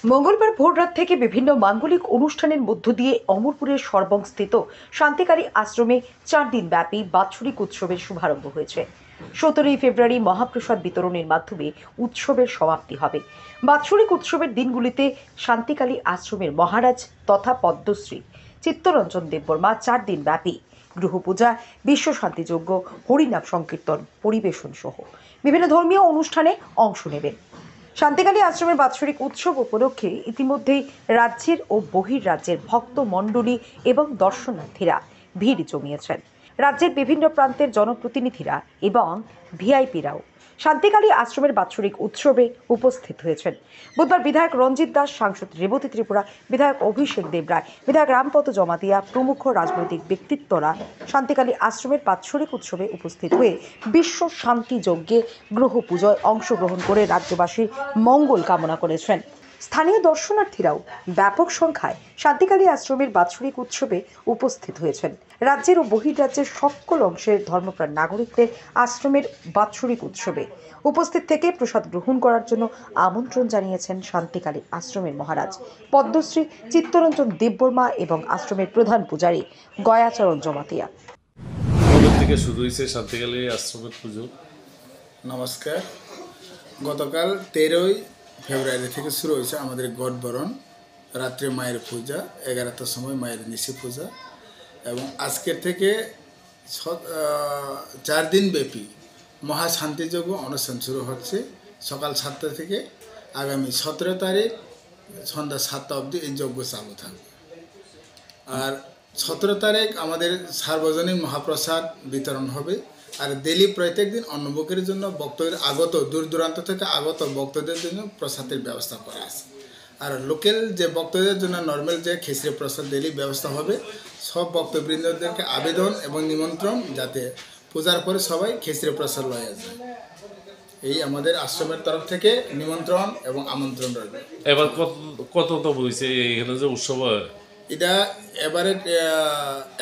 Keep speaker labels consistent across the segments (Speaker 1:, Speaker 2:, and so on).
Speaker 1: মঙ্গলবার ভোররাত থেকে বিভিন্ন মাঙ্গলিক অনুষ্ঠানের মধ্য দিয়ে অমরপুরের সর্বংস্থিত শান্তিকালী আশ্রমে 4 দিন ব্যাপী বাৎসরিক উৎসবের শুভারম্ভ হয়েছে। 17 ফেব্রুয়ারি মহাপ্রসাদ বিতরণের মাধ্যমে উৎসবের সমাপ্তি হবে। বাৎসরিক উৎসবের দিনগুলিতে শান্তিকালী আশ্রমের মহারাজ তথা পদ্মশ্রী চিত্তরঞ্জন দেববর্মা 4 দিন ব্যাপী গৃহপূজা, বিশ্ব শান্তিযজ্ঞ, হরিনাম সংকীর্তন পরিবেশন সহ বিভিন্ন ধর্মীয় অনুষ্ঠানে অংশ নেবেন। শান্তিকালী আশ্রমের বাৎসরিক উৎসব উপলক্ষে ইতিমধ্যেই রাজ্যের ও বহির্রাজ্যের ভক্ত মণ্ডলী এবং দর্শনার্থীরা ভিড় জমিয়েছেন। রাজ্যের বিভিন্ন প্রান্তের জনপ্রতিনিধিরা এবং ভিআইপিরাও শান্তিকালী আশ্রমের বাৎসরিক উৎসবে উপস্থিত হয়েছেন। বুধবার বিধায়ক রঞ্জিত দাস, সাংসদ রেবতী ত্রিপুরা, বিধায়ক অভিষেক দেবরায়, বিধায়ক রামপদ জমাতিয়া প্রমুখ রাজনৈতিক ব্যক্তিত্বরা শান্তিকালী আশ্রমের বাৎসরিক উৎসবে উপস্থিত হয়ে বিশ্ব শান্তি যজ্ঞে গ্রহ পূজায় অংশগ্রহণ করে রাজ্যবাসীর মঙ্গল কামনা করেছেন। স্থানীয় দর্শনার্থীরাও ব্যাপক সংখ্যায় শান্তিকালী আশ্রমের বাৎসরিক উৎসবে উপস্থিত হয়েছেন। রাজ্যের ও বহির্রাজ্যের সকল অংশের ধর্মপ্রাণ নাগরিকদের আশ্রমের বাৎসরিক উৎসবে উপস্থিত থেকে প্রসাদ গ্রহণ করার জন্য আমন্ত্রণ জানিয়েছেন শান্তিকালী আশ্রমের মহারাজ পদ্মশ্রী চিত্তরঞ্জন দেববর্মা এবং আশ্রমের প্রধান পূজারী গয়াচরণ জমাতিয়া।
Speaker 2: থেকে শুরু হয়েছে শান্তিকালী আশ্রমের পুজো।
Speaker 3: নমস্কার। গতকাল 13 ফেব্রুয়ারি থেকে শুরু হয়েছে আমাদের গড় বরণ, রাত্রে মায়ের পূজা, 11টার সময় মায়ের নিশি পূজা এবং আজকের থেকে 4 দিন ব্যাপী মহাশান্তিযজ্ঞ অনুষ্ঠান শুরু হচ্ছে। সকাল 7টা থেকে আগামী 17 তারিখ সন্ধ্যা 7টা অবধি এই যজ্ঞ চালু থাকবে। আর 17 তারিখ আমাদের সার্বজনীন মহাপ্রসাদ বিতরণ হবে। আর ডেলি প্রত্যেক দিন অন্নভোগের জন্য ভক্তদের আগত দূর দূরান্ত থেকে আগত ভক্তদের জন্য প্রসাদের ব্যবস্থা করা আছে। আর লোকাল যে ভক্তদের জন্য নর্মাল যে খিচড়ি প্রসাদ ডেলি ব্যবস্থা হবে। সব ভক্তবৃন্দদেরকে আবেদন এবং নিমন্ত্রণ যাতে পূজার পরে সবাই খিচড়ি প্রসাদ লয়ে যায়, এই আমাদের আশ্রমের তরফ থেকে নিমন্ত্রণ এবং আমন্ত্রণ রইবে।
Speaker 2: এবার কত হয়েছে এখানে যে উৎসব?
Speaker 3: এটা এবারে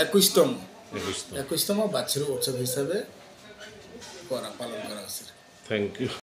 Speaker 3: 21তম বাৎসরিক উৎসব হিসাবে পালন করা হচ্ছে।
Speaker 2: Thank you.